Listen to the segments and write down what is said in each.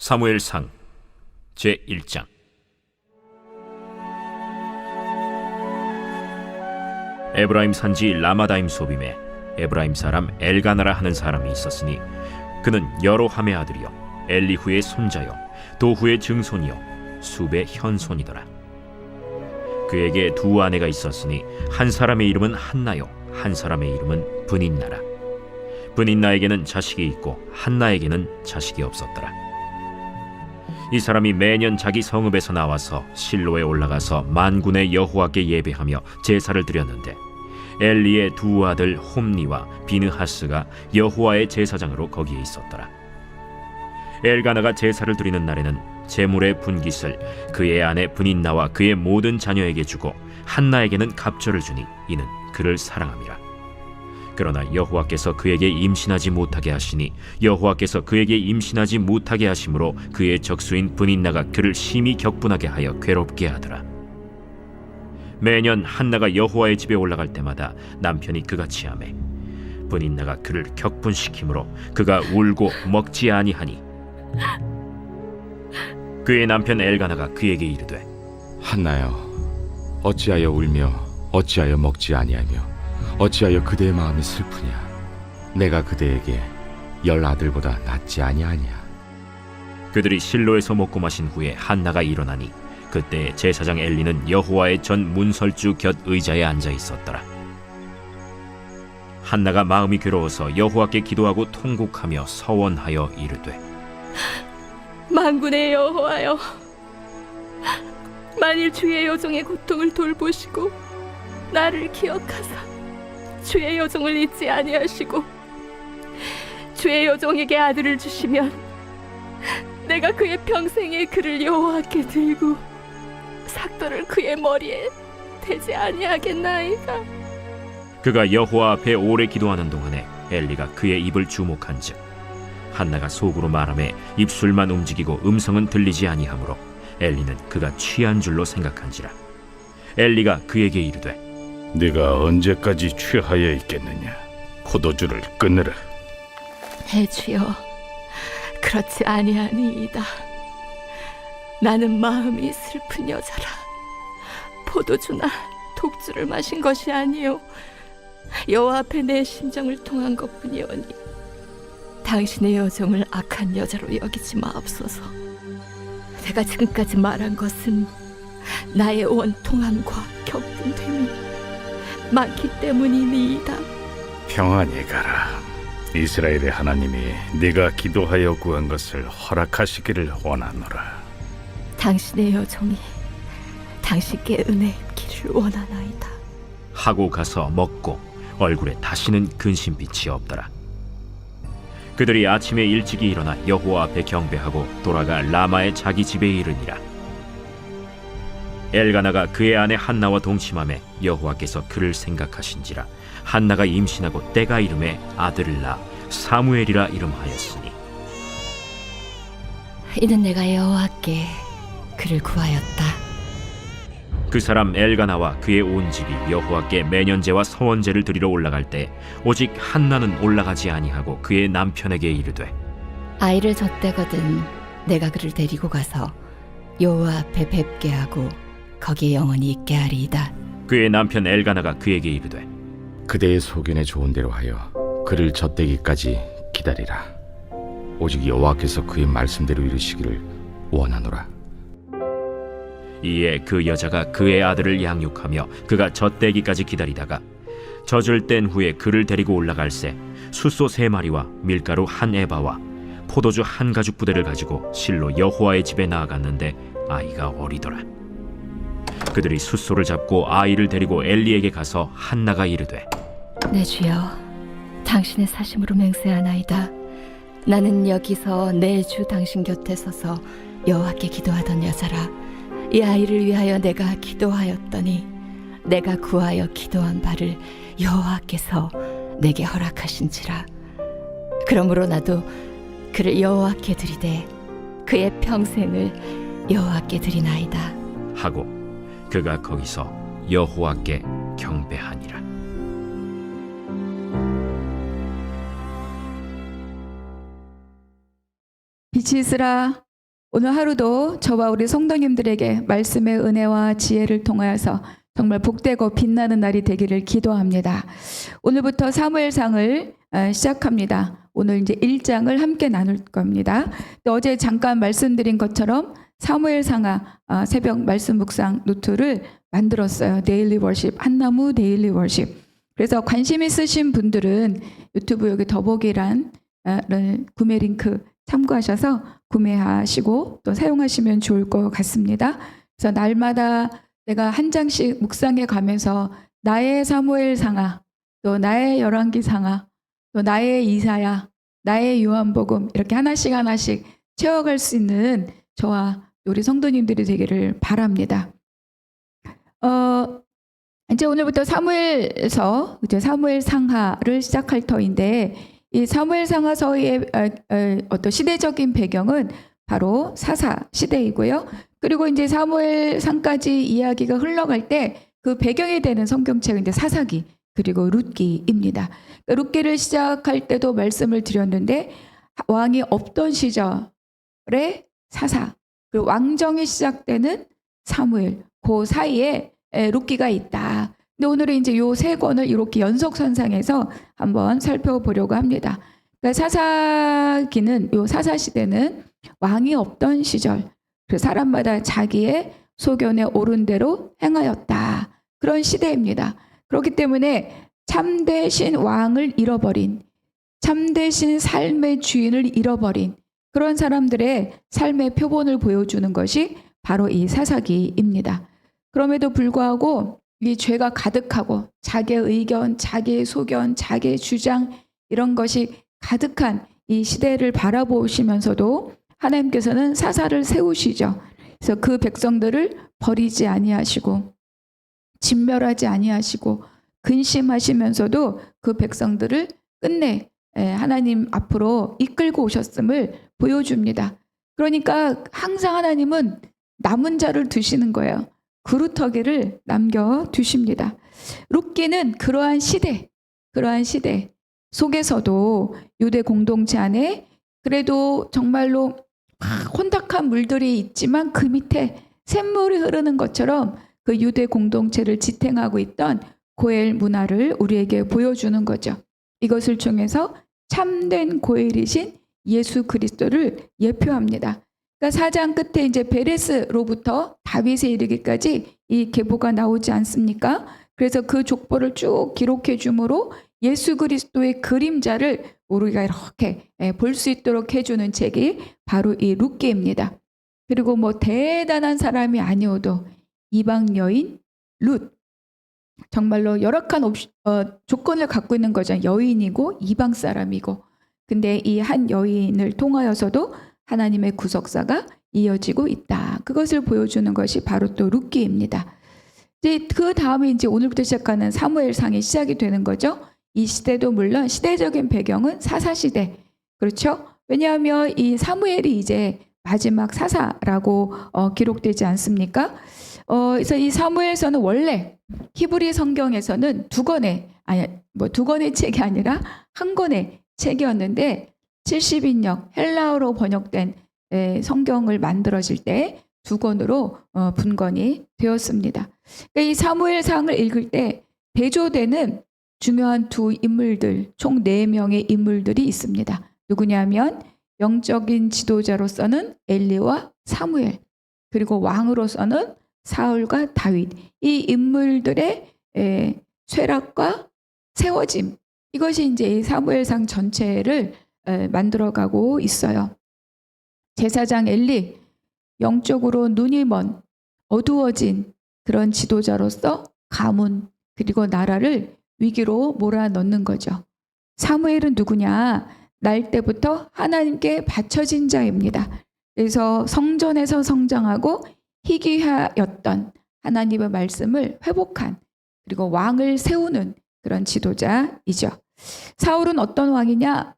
사무엘상 제1장. 에브라임 산지 라마다임 소빔에 에브라임 사람 엘가나라 하는 사람이 있었으니 그는 여로함의 아들이요 엘리후의 손자요 도후의 증손이요 숲의 현손이더라. 그에게 두 아내가 있었으니 한 사람의 이름은 한나요 한 사람의 이름은 브닌나라. 브닌나에게는 자식이 있고 한나에게는 자식이 없었더라. 이 사람이 매년 자기 성읍에서 나와서 실로에 올라가서 만군의 여호와께 예배하며 제사를 드렸는데 엘리의 두 아들 홈니와 비느하스가 여호와의 제사장으로 거기에 있었더라. 엘가나가 제사를 드리는 날에는 제물의 분깃을 그의 아내 브닌나와 그의 모든 자녀에게 주고 한나에게는 갑절을 주니 이는 그를 사랑함이라. 그러나 여호와께서 그에게 임신하지 못하게 하시니 여호와께서 그에게 임신하지 못하게 하심으로 그의 적수인 브닌나가 그를 심히 격분하게 하여 괴롭게 하더라. 매년 한나가 여호와의 집에 올라갈 때마다 남편이 그같이 하매 브닌나가 그를 격분시키므로 그가 울고 먹지 아니하니 그의 남편 엘가나가 그에게 이르되 한나여, 어찌하여 울며 어찌하여 먹지 아니하며 어찌하여 그대의 마음이 슬프냐? 내가 그대에게 10 아들보다 낫지 아니하냐? 그들이 실로에서 먹고 마신 후에 한나가 일어나니 그때 제사장 엘리는 여호와의 전 문설주 곁 의자에 앉아 있었더라. 한나가 마음이 괴로워서 여호와께 기도하고 통곡하며 서원하여 이르되 만군의 여호와여, 만일 주의 여종의 고통을 돌보시고 나를 기억하사 주의 여종을 잊지 아니하시고 주의 여종에게 아들을 주시면 내가 그의 평생에 그를 여호와께 들고 삭도를 그의 머리에 대지 아니하겠나이다. 그가 여호와 앞에 오래 기도하는 동안에 엘리가 그의 입을 주목한즉 한나가 속으로 말하며 입술만 움직이고 음성은 들리지 아니하므로 엘리는 그가 취한 줄로 생각한지라. 엘리가 그에게 이르되 네가 언제까지 취하여 있겠느냐? 포도주를 끊으라. 대주여, 그렇지 아니하니이다. 나는 마음이 슬픈 여자라. 포도주나 독주를 마신 것이 아니요 여호와 앞에 내 심정을 통한 것뿐이오니 당신의 여종을 악한 여자로 여기지 마옵소서. 내가 지금까지 말한 것은 나의 원통함과 격분됨이 많기 때문이니이다. 평안히 가라. 이스라엘의 하나님이 네가 기도하여 구한 것을 허락하시기를 원하노라. 당신의 여종이 당신께 은혜 입기를 원하나이다. 하고 가서 먹고 얼굴에 다시는 근심빛이 없더라. 그들이 아침에 일찍이 일어나 여호와 앞에 경배하고 돌아가 라마의 자기 집에 이르니라. 엘가나가 그의 아내 한나와 동침하매 여호와께서 그를 생각하신지라. 한나가 임신하고 때가 이름에 아들을 낳아 사무엘이라 이름하였으니 이는 내가 여호와께 그를 구하였다. 그 사람 엘가나와 그의 온 집이 여호와께 매년제와 서원제를 드리러 올라갈 때 오직 한나는 올라가지 아니하고 그의 남편에게 이르되 아이를 젖대거든 내가 그를 데리고 가서 여호와 앞에 뵙게 하고 거기에 영원히 있게 하리이다. 그의 남편 엘가나가 그에게 이르되 그대의 소견에 좋은 대로 하여 그를 젖대기까지 기다리라. 오직 여호와께서 그의 말씀대로 이루시기를 원하노라. 이에 그 여자가 그의 아들을 양육하며 그가 젖대기까지 기다리다가 젖을 뗀 후에 그를 데리고 올라갈새 숫소 3마리와 밀가루 1에바와 포도주 1가죽 부대를 가지고 실로 여호와의 집에 나아갔는데 아이가 어리더라. 그들이 숫소를 잡고 아이를 데리고 엘리에게 가서 한나가 이르되 내 주여, 당신의 사심으로 맹세하나이다. 나는 여기서 내 주 당신 곁에 서서 여호와께 기도하던 여자라. 이 아이를 위하여 내가 기도하였더니 내가 구하여 기도한 바를 여호와께서 내게 허락하신지라. 그러므로 나도 그를 여호와께 드리되 그의 평생을 여호와께 드리나이다 하고 그가 거기서 여호와께 경배하니라. 빛이 있으라. 오늘 하루도 저와 우리 성도님들에게 말씀의 은혜와 지혜를 통하여서 정말 복되고 빛나는 날이 되기를 기도합니다. 오늘부터 사무엘상을 시작합니다. 오늘 이제 1장을 함께 나눌 겁니다. 어제 잠깐 말씀드린 것처럼 사무엘상하 새벽 말씀 묵상 노트를 만들었어요. 데일리 월십, 한나무 데일리 월십. 그래서 관심 있으신 분들은 유튜브 여기 더보기란 구매 링크 참고하셔서 구매하시고 또 사용하시면 좋을 것 같습니다. 그래서 날마다 내가 한 장씩 묵상해 가면서 나의 사무엘상하, 또 나의 열왕기상하, 또 나의 이사야, 나의 요한복음 이렇게 하나씩 채워갈 수 있는 저와 우리 성도님들이 되기를 바랍니다. 이제 오늘부터 사무엘서, 이제 사무엘상하를 시작할 터인데 이 사무엘상하서의 어떤 시대적인 배경은 바로 사사 시대이고요. 그리고 이제 사무엘상까지 이야기가 흘러갈 때 그 배경이 되는 성경책은 이제 사사기 그리고 룻기입니다. 룻기를 시작할 때도 말씀을 드렸는데 왕이 없던 시절에 사사, 그리고 왕정이 시작되는 사무엘, 그 사이에 룻기가 있다. 근데 오늘은 이제 요 세 권을 이렇게 연속선상에서 한번 살펴보려고 합니다. 그러니까 사사기는, 요 사사시대는 왕이 없던 시절, 그 사람마다 자기의 소견에 옳은 대로 행하였다. 그런 시대입니다. 그렇기 때문에 참되신 왕을 잃어버린, 참되신 삶의 주인을 잃어버린 그런 사람들의 삶의 표본을 보여주는 것이 바로 이 사사기입니다. 그럼에도 불구하고 이 죄가 가득하고 자기의 의견, 자기의 소견, 자기의 주장 이런 것이 가득한 이 시대를 바라보시면서도 하나님께서는 사사를 세우시죠. 그래서 그 백성들을 버리지 아니하시고 진멸하지 아니하시고 근심하시면서도 그 백성들을 끝내 하나님 앞으로 이끌고 오셨음을 보여줍니다. 그러니까 항상 하나님은 남은 자를 두시는 거예요. 그루터기를 남겨두십니다. 룻기는 그러한 시대 속에서도 유대 공동체 안에 그래도 정말로 혼탁한 물들이 있지만 그 밑에 샘물이 흐르는 것처럼 그 유대 공동체를 지탱하고 있던 고엘 문화를 우리에게 보여주는 거죠. 이것을 통해서 참된 고엘이신 예수 그리스도를 예표합니다. 그러니까 4장 끝에 이제 베레스로부터 다윗에 이르기까지 이 계보가 나오지 않습니까? 그래서 그 족보를 쭉 기록해 주므로 예수 그리스도의 그림자를 우리가 이렇게 볼 수 있도록 해주는 책이 바로 이 룻기입니다. 그리고 뭐 대단한 사람이 아니어도 이방 여인 룻, 정말로 열악한 조건을 갖고 있는 거죠. 여인이고 이방 사람이고. 근데 이 한 여인을 통하여서도 하나님의 구속사가 이어지고 있다. 그것을 보여주는 것이 바로 또 룻기입니다. 이제 그 다음에 이제 오늘부터 시작하는 사무엘상이 시작이 되는 거죠. 이 시대도 물론 시대적인 배경은 사사시대. 그렇죠? 왜냐하면 이 사무엘이 이제 마지막 사사라고 기록되지 않습니까? 그래서 이 사무엘서는 원래 히브리 성경에서는 두 권의 책이 아니라 한 권의 책이었는데 70인역 헬라어로 번역된 성경을 만들어질 때 두 권으로 분권이 되었습니다. 그러니까 이 사무엘상을 읽을 때 대조되는 중요한 두 인물들, 총 4명의 인물들이 있습니다. 누구냐면 영적인 지도자로서는 엘리와 사무엘, 그리고 왕으로서는 사울과 다윗. 이 인물들의 쇠락과 세워짐, 이것이 이제 이 사무엘상 전체를 만들어가고 있어요. 제사장 엘리, 영적으로 눈이 먼 어두워진 그런 지도자로서 가문 그리고 나라를 위기로 몰아넣는 거죠. 사무엘은 누구냐? 날 때부터 하나님께 바쳐진 자입니다. 그래서 성전에서 성장하고 희귀하였던 하나님의 말씀을 회복한, 그리고 왕을 세우는 그런 지도자이죠. 사울은 어떤 왕이냐?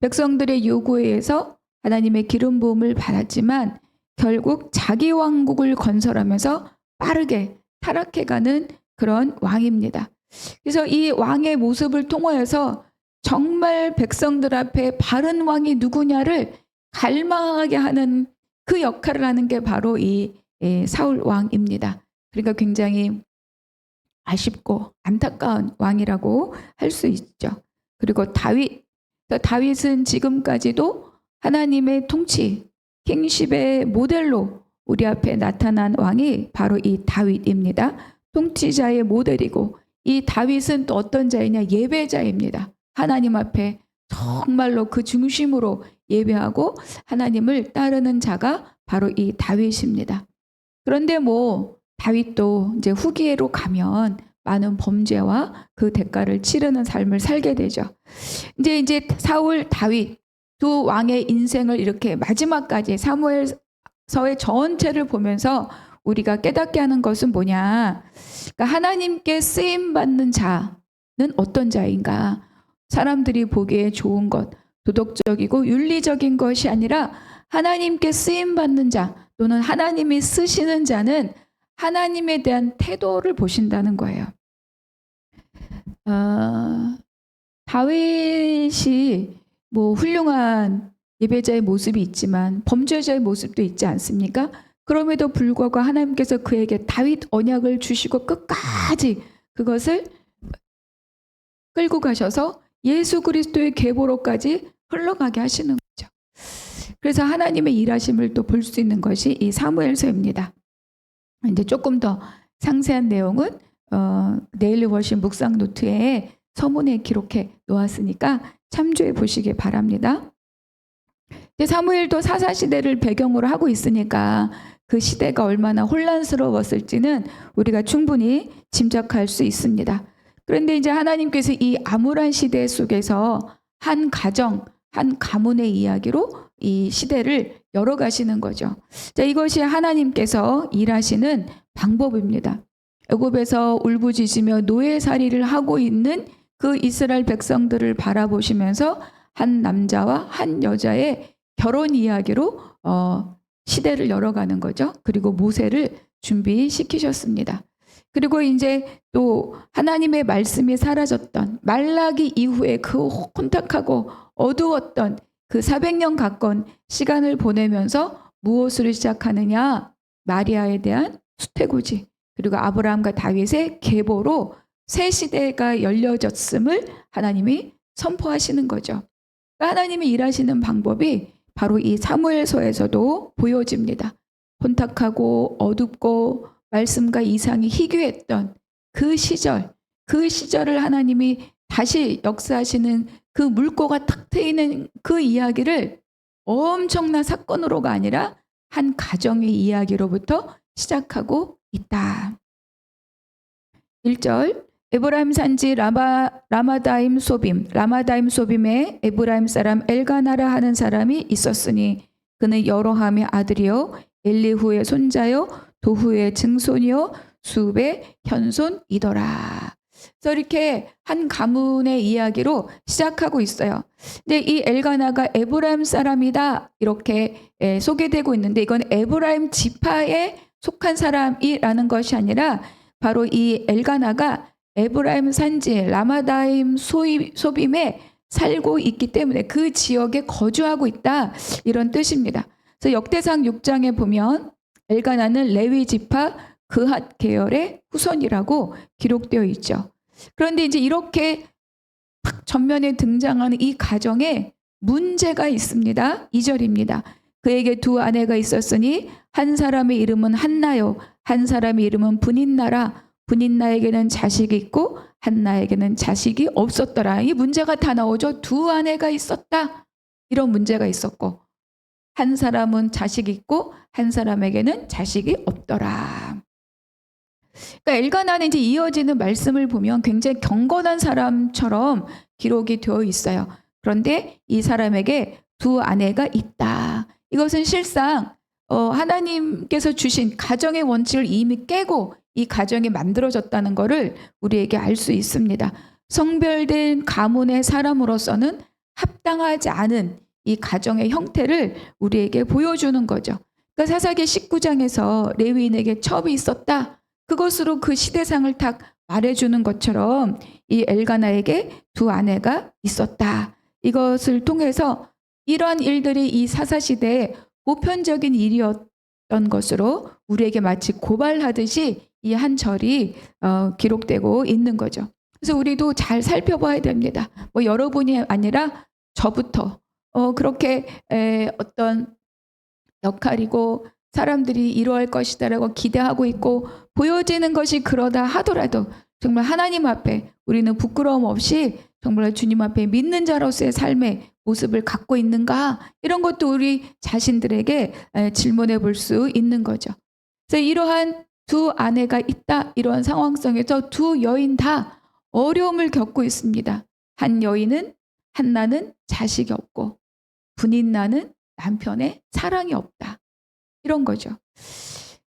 백성들의 요구에 의해서 하나님의 기름 부음을 받았지만 결국 자기 왕국을 건설하면서 빠르게 타락해가는 그런 왕입니다. 그래서 이 왕의 모습을 통하여서 정말 백성들 앞에 바른 왕이 누구냐를 갈망하게 하는 그 역할을 하는 게 바로 이 사울 왕입니다. 그러니까 굉장히 아쉽고 안타까운 왕이라고 할 수 있죠. 그리고 다윗. 다윗은 지금까지도 하나님의 통치, 킹십의 모델로 우리 앞에 나타난 왕이 바로 이 다윗입니다. 통치자의 모델이고, 이 다윗은 또 어떤 자이냐? 예배자입니다. 하나님 앞에 정말로 그 중심으로 예배하고 하나님을 따르는 자가 바로 이 다윗입니다. 그런데 다윗도 이제 후기로 가면 많은 범죄와 그 대가를 치르는 삶을 살게 되죠. 이제 사울, 다윗 두 왕의 인생을 이렇게 마지막까지 사무엘서의 전체를 보면서 우리가 깨닫게 하는 것은 뭐냐? 그러니까 하나님께 쓰임 받는 자는 어떤 자인가? 사람들이 보기에 좋은 것, 도덕적이고 윤리적인 것이 아니라 하나님께 쓰임 받는 자 또는 하나님이 쓰시는 자는 하나님에 대한 태도를 보신다는 거예요. 다윗이 훌륭한 예배자의 모습이 있지만 범죄자의 모습도 있지 않습니까? 그럼에도 불구하고 하나님께서 그에게 다윗 언약을 주시고 끝까지 그것을 끌고 가셔서 예수 그리스도의 계보로까지 흘러가게 하시는 거죠. 그래서 하나님의 일하심을 또 볼 수 있는 것이 이 사무엘서입니다. 이제 조금 더 상세한 내용은 데일리 워십 묵상 노트에 서문에 기록해 놓았으니까 참조해 보시기 바랍니다. 사무엘도 사사시대를 배경으로 하고 있으니까 그 시대가 얼마나 혼란스러웠을지는 우리가 충분히 짐작할 수 있습니다. 그런데 이제 하나님께서 이 암울한 시대 속에서 한 가정, 한 가문의 이야기로 이 시대를 열어가시는 거죠. 이것이 하나님께서 일하시는 방법입니다. 애굽에서 울부짖으며 노예살이를 하고 있는 그 이스라엘 백성들을 바라보시면서 한 남자와 한 여자의 결혼 이야기로 시대를 열어가는 거죠. 그리고 모세를 준비시키셨습니다. 그리고 이제 또 하나님의 말씀이 사라졌던 말라기 이후에 그 혼탁하고 어두웠던 그 400년 가까운 시간을 보내면서 무엇으로 시작하느냐? 마리아에 대한 수태고지, 그리고 아브라함과 다윗의 계보로 새 시대가 열려졌음을 하나님이 선포하시는 거죠. 하나님이 일하시는 방법이 바로 이 사무엘서에서도 보여집니다. 혼탁하고 어둡고 말씀과 이상이 희귀했던 그 시절을 하나님이 다시 역사하시는 그 물꼬가 탁 트이는 그 이야기를 엄청난 사건으로가 아니라 한 가정의 이야기로부터 시작하고 있다. 1절 에브라임 산지 라마다임 소빔에 에브라임 사람 엘가나라 하는 사람이 있었으니 그는 여로함의 아들이요 엘리후의 손자요 도후의 증손이요 수읍의 현손이더라. 그래서 이렇게 한 가문의 이야기로 시작하고 있어요. 근데 이 엘가나가 에브라임 사람이다 이렇게 소개되고 있는데 이건 에브라임 지파에 속한 사람이라는 것이 아니라 바로 이 엘가나가 에브라임 산지 라마다임 소빔에 살고 있기 때문에 그 지역에 거주하고 있다 이런 뜻입니다. 그래서 역대상 6장에 보면 엘가나는 레위 지파 그핫 계열의 후손이라고 기록되어 있죠. 그런데 이제 이렇게 딱 전면에 등장하는 이 가정에 문제가 있습니다. 2절입니다. 그에게 두 아내가 있었으니 한 사람의 이름은 한나요 한 사람의 이름은 분인나라. 분인나에게는 자식이 있고 한나에게는 자식이 없었더라. 이 문제가 다 나오죠. 두 아내가 있었다. 이런 문제가 있었고 한 사람은 자식이 있고 한 사람에게는 자식이 없더라. 그러니까 엘가나는 이제 이어지는 말씀을 보면 굉장히 경건한 사람처럼 기록이 되어 있어요. 그런데 이 사람에게 두 아내가 있다. 이것은 실상 하나님께서 주신 가정의 원칙을 이미 깨고 이 가정이 만들어졌다는 것을 우리에게 알 수 있습니다. 성별된 가문의 사람으로서는 합당하지 않은 이 가정의 형태를 우리에게 보여주는 거죠. 그러니까 사사기 19장에서 레위인에게 첩이 있었다. 그것으로 그 시대상을 딱 말해주는 것처럼 이 엘가나에게 두 아내가 있었다. 이것을 통해서 이러한 일들이 이 사사시대에 보편적인 일이었던 것으로 우리에게 마치 고발하듯이 이 한 절이 기록되고 있는 거죠. 그래서 우리도 잘 살펴봐야 됩니다. 뭐 여러분이 아니라 저부터 그렇게 어떤 역할이고 사람들이 이루어할 것이다라고 기대하고 있고 보여지는 것이 그러다 하더라도 정말 하나님 앞에 우리는 부끄러움 없이 정말 주님 앞에 믿는 자로서의 삶의 모습을 갖고 있는가, 이런 것도 우리 자신들에게 질문해 볼 수 있는 거죠. 그래서 이러한 두 아내가 있다, 이러한 상황 속에서 두 여인 다 어려움을 겪고 있습니다. 한 여인은, 한나는 자식이 없고 분인나는 남편의 사랑이 없다, 이런 거죠.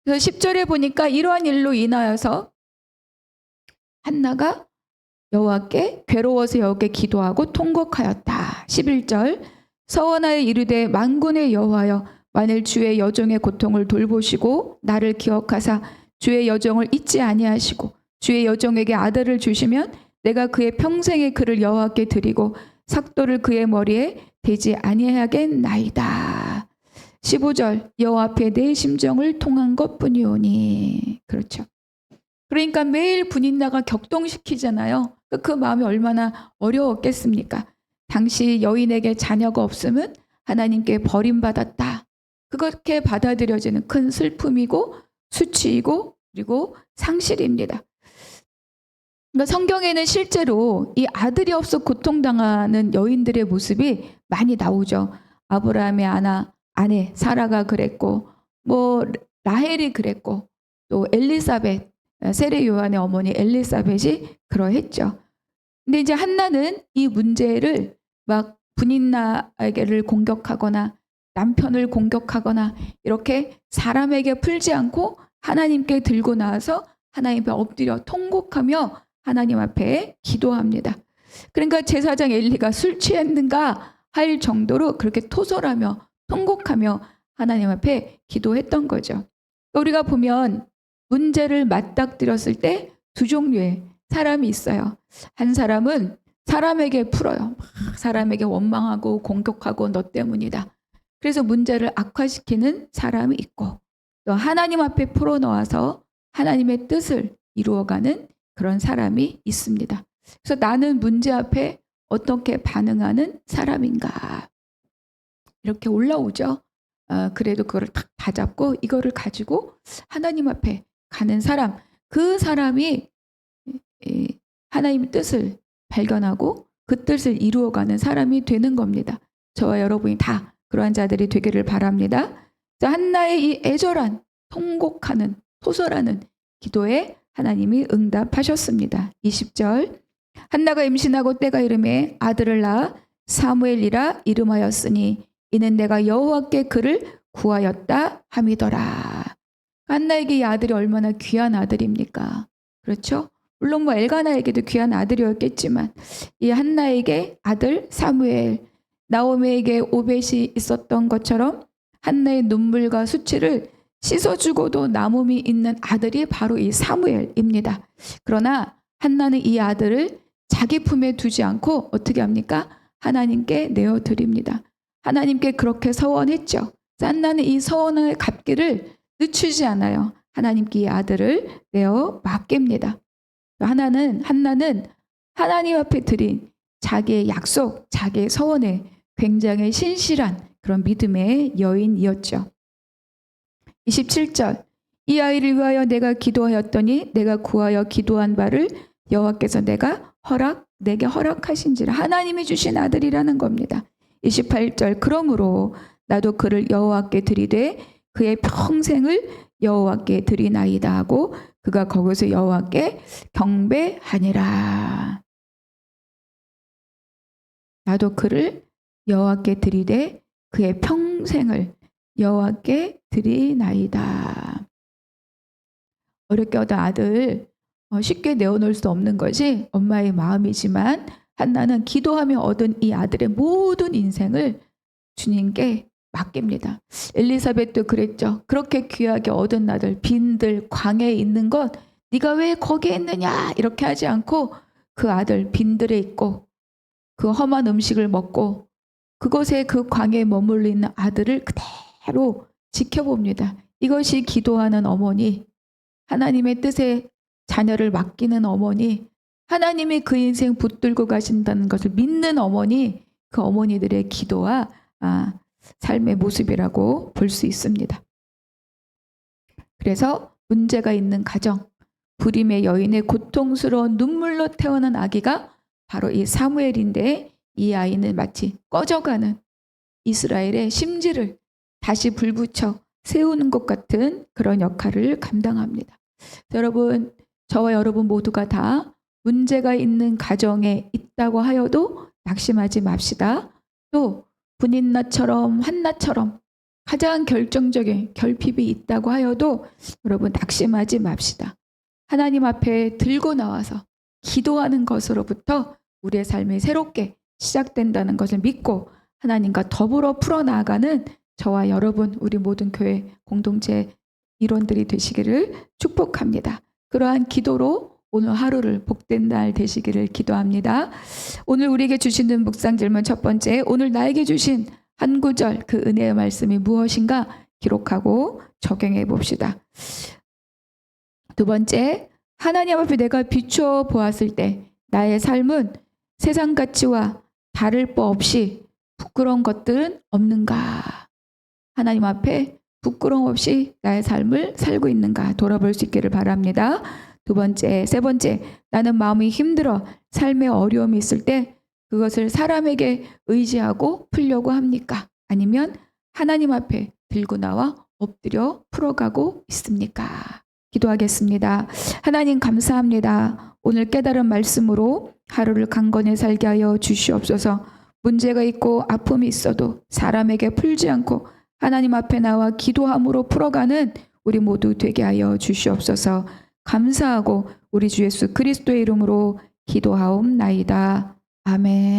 그래서 10절에 보니까 이러한 일로 인하여서 한나가 여호와께 괴로워서 여호와께 기도하고 통곡하였다. 11절, 서원하여 이르되 만군의 여호와여, 만일 주의 여종의 고통을 돌보시고 나를 기억하사 주의 여종을 잊지 아니하시고 주의 여종에게 아들을 주시면 내가 그의 평생의 그를 여호와께 드리고 삭도를 그의 머리에 대지 아니하겠나이다. 15절, 여호와 앞에 내 심정을 통한 것뿐이오니. 그렇죠. 그러니까 매일 분인나가 격동시키잖아요. 그 마음이 얼마나 어려웠겠습니까? 당시 여인에게 자녀가 없으면 하나님께 버림받았다, 그렇게 받아들여지는 큰 슬픔이고 수치이고 그리고 상실입니다. 그러니까 성경에는 실제로 이 아들이 없어 고통당하는 여인들의 모습이 많이 나오죠. 아브라함의 아내 사라가 그랬고, 뭐 라헬이 그랬고, 또 엘리사벳, 세례 요한의 어머니 엘리사벳이 그러했죠. 근데 이제 한나는 이 문제를 막 분인나에게를 공격하거나 남편을 공격하거나 이렇게 사람에게 풀지 않고 하나님께 들고 나와서 하나님 앞에 엎드려 통곡하며 하나님 앞에 기도합니다. 그러니까 제사장 엘리가 술 취했는가 할 정도로 그렇게 토설하며 통곡하며 하나님 앞에 기도했던 거죠. 우리가 보면 문제를 맞닥뜨렸을 때 두 종류의 사람이 있어요. 한 사람은 사람에게 풀어요. 사람에게 원망하고 공격하고 너 때문이다, 그래서 문제를 악화시키는 사람이 있고, 또 하나님 앞에 풀어놓아서 하나님의 뜻을 이루어가는 그런 사람이 있습니다. 그래서 나는 문제 앞에 어떻게 반응하는 사람인가, 이렇게 올라오죠. 그래도 그거를 탁 다잡고 이거를 가지고 하나님 앞에 가는 사람, 그 사람이 하나님의 뜻을 발견하고 그 뜻을 이루어가는 사람이 되는 겁니다. 저와 여러분이 다 그러한 자들이 되기를 바랍니다. 한나의 이 애절한 통곡하는 토설하는 기도에 하나님이 응답하셨습니다. 20절, 한나가 임신하고 때가 이름에 아들을 낳아 사무엘이라 이름하였으니 이는 내가 여호와께 그를 구하였다 함이더라. 한나에게 이 아들이 얼마나 귀한 아들입니까? 그렇죠? 물론 뭐 엘가나에게도 귀한 아들이었겠지만 이 한나에게 아들 사무엘, 나오미에게 오벳이 있었던 것처럼 한나의 눈물과 수치를 씻어주고도 남음이 있는 아들이 바로 이 사무엘입니다. 그러나 한나는 이 아들을 자기 품에 두지 않고 어떻게 합니까? 하나님께 내어드립니다. 하나님께 그렇게 서원했죠. 한나는 이 서원의 갚기를 늦추지 않아요. 하나님께 이 아들을 내어 맡깁니다. 한나는 하나님 앞에 드린 자기의 약속, 자기의 서원에 굉장히 신실한 그런 믿음의 여인이었죠. 27절, 이 아이를 위하여 내가 기도하였더니 내가 구하여 기도한 바를 여호와께서 내게 허락하신지라. 하나님이 주신 아들이라는 겁니다. 28절, 그러므로 나도 그를 여호와께 드리되 그의 평생을 여호와께 드리나이다 하고 그가 거기서 여호와께 경배하니라. 나도 그를 여호와께 드리되 그의 평생을 여호와께 드리나이다. 어렵게 얻은 아들 쉽게 내어놓을 수 없는 것이 엄마의 마음이지만 한나는 기도하며 얻은 이 아들의 모든 인생을 주님께 맡깁니다. 엘리사벳도 그랬죠. 그렇게 귀하게 얻은 아들 빈들 광야에 있는 것 네가 왜 거기에 있느냐 이렇게 하지 않고 그 아들 빈들에 있고 그 험한 음식을 먹고 그곳에 그 광야에 머물러 있는 아들을 그대로 지켜봅니다. 이것이 기도하는 어머니, 하나님의 뜻에 자녀를 맡기는 어머니, 하나님이 그 인생 붙들고 가신다는 것을 믿는 어머니, 그 어머니들의 기도와 삶의 모습이라고 볼 수 있습니다. 그래서 문제가 있는 가정, 불임의 여인의 고통스러운 눈물로 태어난 아기가 바로 이 사무엘인데, 이 아이는 마치 꺼져가는 이스라엘의 심지를 다시 불붙여 세우는 것 같은 그런 역할을 감당합니다. 여러분, 저와 여러분 모두가 다 문제가 있는 가정에 있다고 하여도 낙심하지 맙시다. 또 분인나처럼 한나처럼 가장 결정적인 결핍이 있다고 하여도 여러분 낙심하지 맙시다. 하나님 앞에 들고 나와서 기도하는 것으로부터 우리의 삶이 새롭게 시작된다는 것을 믿고 하나님과 더불어 풀어나가는 저와 여러분, 우리 모든 교회 공동체 일원들이 되시기를 축복합니다. 그러한 기도로 오늘 하루를 복된 날 되시기를 기도합니다. 오늘 우리에게 주시는 묵상 질문 첫 번째, 오늘 나에게 주신 한 구절 그 은혜의 말씀이 무엇인가 기록하고 적용해 봅시다. 두 번째, 하나님 앞에 내가 비추어 보았을 때 나의 삶은 세상 가치와 다를 바 없이 부끄러운 것들은 없는가? 하나님 앞에 부끄러움 없이 나의 삶을 살고 있는가 돌아볼 수 있기를 바랍니다. 두 번째, 세 번째, 나는 마음이 힘들어 삶의 어려움이 있을 때 그것을 사람에게 의지하고 풀려고 합니까? 아니면 하나님 앞에 들고 나와 엎드려 풀어가고 있습니까? 기도하겠습니다. 하나님 감사합니다. 오늘 깨달은 말씀으로 하루를 강건히 살게 하여 주시옵소서. 문제가 있고 아픔이 있어도 사람에게 풀지 않고 하나님 앞에 나와 기도함으로 풀어가는 우리 모두 되게 하여 주시옵소서. 감사하고 우리 주 예수 그리스도의 이름으로 기도하옵나이다. 아멘.